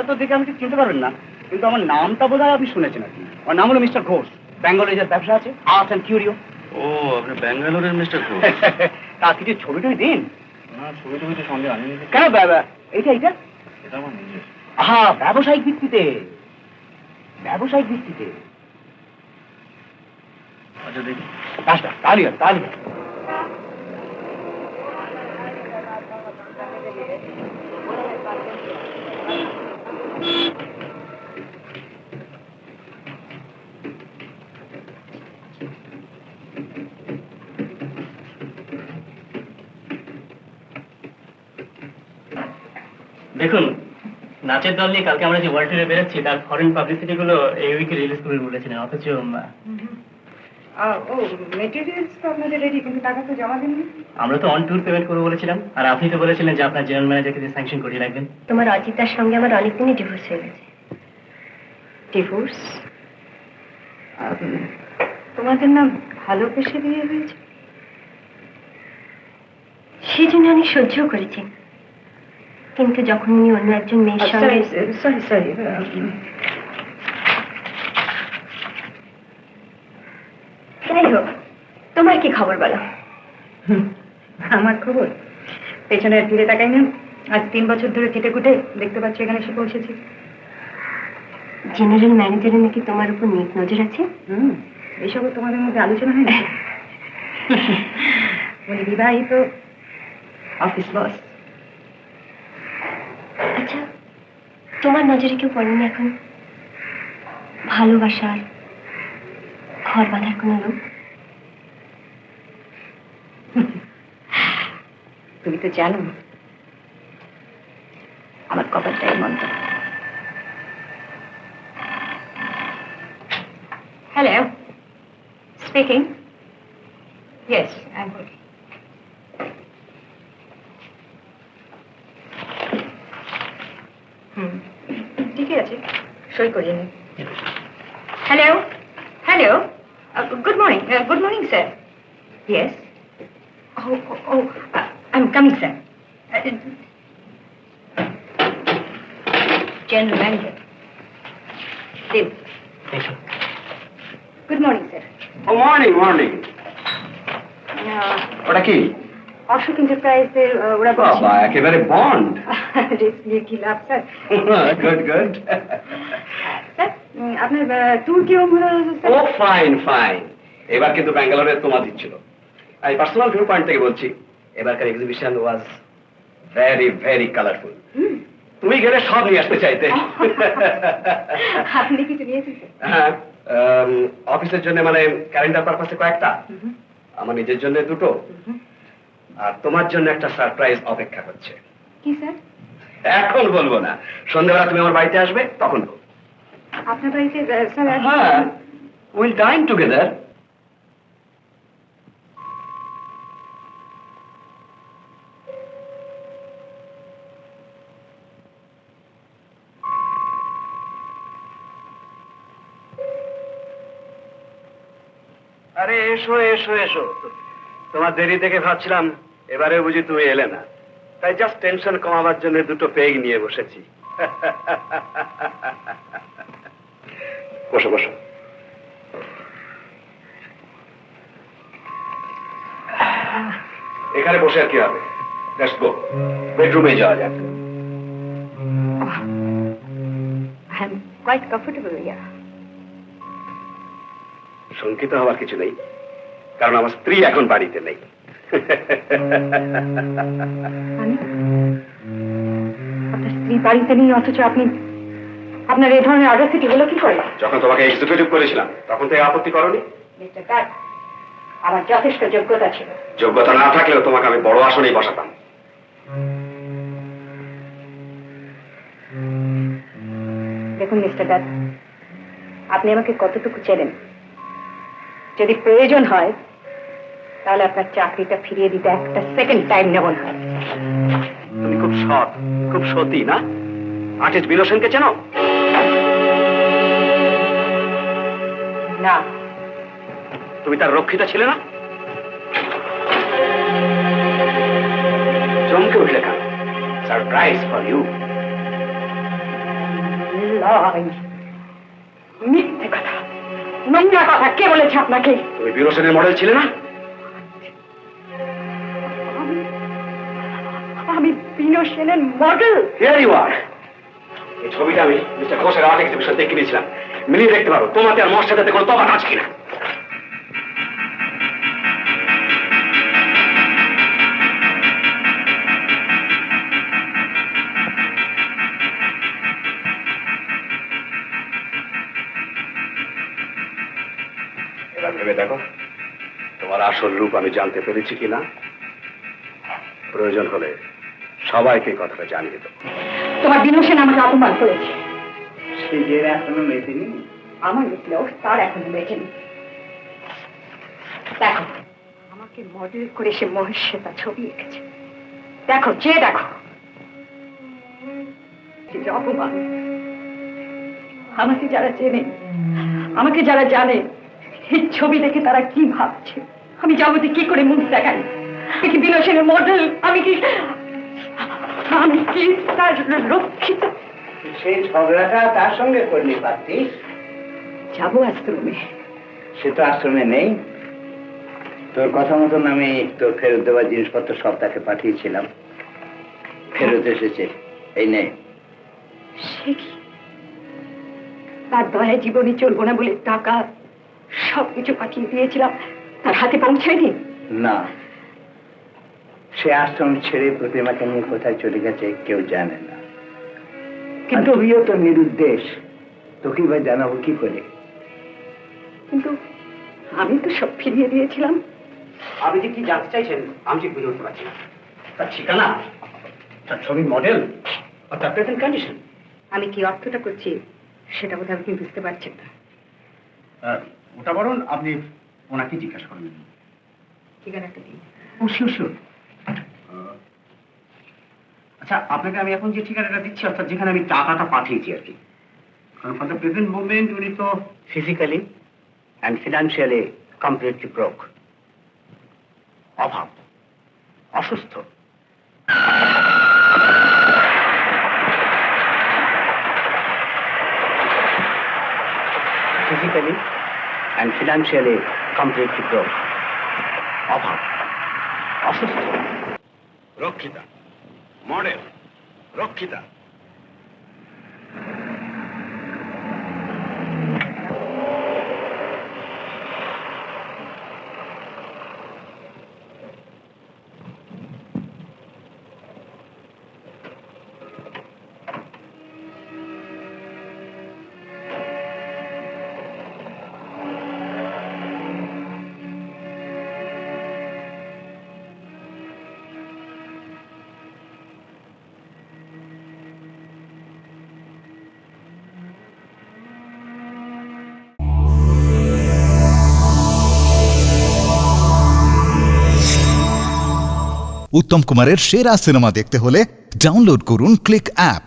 হয়তো দেখে আমি ঠিক চিনতে পারবেন না, কিন্তু আমার নামটা বোধ হয় আপনি শুনেছেন আর কি। আমার নাম হলো মিস্টার ঘোষ। ব্যাঙ্গালোরে যে ব্যবসা আছে, আর্ট অ্যান্ড কিউরিও। ও, আপনি ব্যাঙ্গালোরের মিস্টার ঘোষ। তা কিছু ছবি টবি দিন। না, ছবি টবিতে সঙ্গে আনিনি। কেন এইটা এটা আমার নিজের। হ্যাঁ, ব্যবসায়িক ভিত্তিতে। ব্যবসায়িক ভিত্তিতে। আচ্ছা দেখি। কাজটা তাহলে তাহলে দেখুন, নাচের দল নিয়ে কালকে আমরা যে ওয়ার্ল্ড ট্যুরে বেরোচ্ছি তার ফরেন পাবলিসিটি গুলো এই উইকে রিলিজ করবে বলেছিলেন, অথচ আমরা তো অন ট্যুর পেমেন্ট করবো বলেছিলাম, আর আপনি তো বলেছিলেন যে আপনার জেনারেল ম্যানেজারকে দিয়ে স্যাংশন করিয়ে রাখবেন। তোমার অজিতার সঙ্গে আমার অনেকদিনই ডিভোর্স হয়ে গেছে। ডিভোর্স? তোমাদের না ভালোবেসে বিয়ে হয়েছে, সেই জন্য অনেক সহ্য করেছি। কিন্তু যখন উনি অন্য একজন মেয়ের সঙ্গে যাই হোক, তোমার কি খবর বলো? আমার খবর পেছনে ফিরে তাকাই না। আজ 3 বছর ধরে কেটে কুটে দেখতে পাচ্ছি এখানে এসে পৌঁছেছি। জেনারেল ম্যানেজারের নাকি তোমার উপর নেক নজর আছে। এইসব তোমাদের মধ্যে আলোচনা হয় না? উনি বিবাহিত, অফিস বস। আচ্ছা, তোমার নজরে কেউ পড়েনি এখন ভালোবাসার ঘর বাঁধার কোনো লোক? তুমি তো জানো আমার কপালটাই মন্দ। Hello, speaking. Yes, I am good. ঠিকই আছে, সই করিয়ে নিন। Hello, hello, good morning. Good morning sir. Yes. Oh, I'm coming, sir. General Manager. Dev. Good morning, sir. Oh, morning, morning. ওটা কি? অশোক এন্টারপ্রাইজের ওরা বাবা, একেবারে বন্ড। রিস্ক নিয়ে কি লাভ, স্যার? Good good. স্যার, আপনার ট্যুর কিরকম হলো? ও ফাইন ফাইন। এবার কিন্তু ব্যাঙ্গালোরে তোমার দিচ্ছিল। আমি পার্সোনাল ভিউ পয়েন্ট থেকে বলছি, এবারকার exhibition was very very colourful. তুমি গেলে সব নিয়ে আসতে চাইতে। আপনি কিছু নিয়েছেন? হ্যাঁ, অফিসের জন্য মানে ক্যালেন্ডার পারপাসে কয়েকটা, আমার নিজের জন্য 2টো, আর তোমার জন্য একটা সারপ্রাইজ অপেক্ষা করছে। কি স্যার? এখন বলবো না, সন্ধ্যাবেলা তুমি আমার বাড়িতে আসবে, তখন বলবো। আপনার বাড়িতে স্যার? হ্যাঁ, উইল ডাইন টুগেদার। আরে এসো এসো এসো। তোমার দেরি থেকে ভাবছিলাম এবারে বুঝি তুমি এলে না, তাই জাস্ট টেনশন কমাবার জন্য 2টো পেগ নিয়ে বসেছি। বসো বসো। এখানে বসে আর কি হবে? লেটস গো, বেডরুমে যাওয়া যাক। I am quite comfortable here. শঙ্কিত হওয়ার কিছু নেই, কারণ আমার স্ত্রী এখন বাড়িতে নেই। আপনার স্ত্রী বাড়িতে নেই, অথচ আপনি আপনার এই ধরনের অডাসিটি হলো কি করে? যখন তোমাকে এক্সিকিউটিভ করেছিলাম তখন তো আপত্তি করনি। মিস্টার গার্ড, আমার যথেষ্ট যোগ্যতা ছিল। যোগ্যতা না থাকলেও তোমাকে আমি বড় আসনেই বসাতাম। দেখুন মিস্টার গার্ড, আপনি আমাকে কতটুকু চেনেন? যদি প্রয়োজন হয় তাহলে আপনার চাকরিটা ফিরিয়ে দিতে একটা সেকেন্ড টাইম নেব না। তুমি খুব সৎ, খুব সতী না? আর্টিস্ট বিলো সেনকে চেনো? না। তুমি তার রক্ষিতা ছিলে না? চমকে উঠলে কেন? Surprise for you. লাই, মিথ্যে কথা, নোংরা কথা। কে বলেছে আপনাকে? তুমি বিরো সেনের মডেল ছিলে না? আমি বিনো সেনের মডেল? হিয়ার ইউ আর। এই ছবিটা আমি মিস্টার ঘোষের আর্ট এক্সিবিশন থেকে কিনেছিলাম। মিলিয়ে দেখতে পারো তোমাতে আর মোর সাথে কোনো তফাৎ আছে কিনা। এবার ভেবে দেখো তোমার আসল রূপ আমি জানতে পেরেছি কিনা। প্রয়োজন হলে সবাইকে এই কথাটা জানিয়ে দেবো। তোমার বিনো সেন আমাকে অপমান করেছে। সে যে এখনো মেটেনি। আমার মিটলেও তার এখনো মেটেনি। দেখো, আমাকে মডেল করে সে মহেশ্বেতা ছবি এঁকেছে। দেখো, চেয়ে দেখো। যে অপমান। আমাকে যারা চেনে, আমাকে যারা জানে, এই ছবি দেখে তারা কি ভাবছে, আমি জগতে কি করে মুখ দেখাই। আমি কি বিনো সেনের মডেল? আমি কি তার রক্ষিত? সেই ঝগড়াটা তার সঙ্গে করলি পারতিস। যাবো আশ্রমে। সে তো আশ্রমে নেই। তোর কথা মতন আমি তোর ফেরত দেওয়ার জিনিসপত্র সব তাকে পাঠিয়েছিলাম, ফেরত এসেছে। এই নে। সে কি? তার দয়ায় জীবনে চলবো না বলে টাকা সবকিছু পাঠিয়ে দিয়েছিলাম, তার হাতে পৌঁছায়নি? না, সে আশ্রম ছেড়ে প্রতিমাকে নিয়ে কোথায় চলে গেছে কেউ জানে না। কিন্তু তুইও তো নিরুদ্দেশ, তোকে বা জানাবো কি করে? কিন্তু আমি তো সব ফিরিয়ে দিয়েছিলাম। আপনি যে কি জানতে চাইছেন আমি ঠিক বুঝে উঠতে পারছি না। তার ঠিকানা, তার ছবির মডেল, আর তার প্রেজেন্ট কন্ডিশন। আমি কি অর্থটা করছি সেটা বোধহয় আপনি বুঝতে পারছেন না। ওটা বরং আপনি ওনাকে জিজ্ঞাসা করবেন। ঠিকানাটা দিন। ও শিওর শিওর। আচ্ছা, আপনাকে আমি এখন যে ঠিকানাটা দিচ্ছি, অর্থাৎ যেখানে আমি টাকাটা পাঠিয়েছি আর কি, কারণ ফর দ্য প্রেজেন্ট মুভমেন্ট উনি তো physically and financially completely broke, অভাব, অসুস্থ। Physically and financially completely broke, অভাব, অসুস্থ। রক্ষিতা মডেল, রক্ষিতা। উত্তম কুমারের সেরা সিনেমা দেখতে হলে ডাউনলোড করুন ক্লিক অ্যাপ।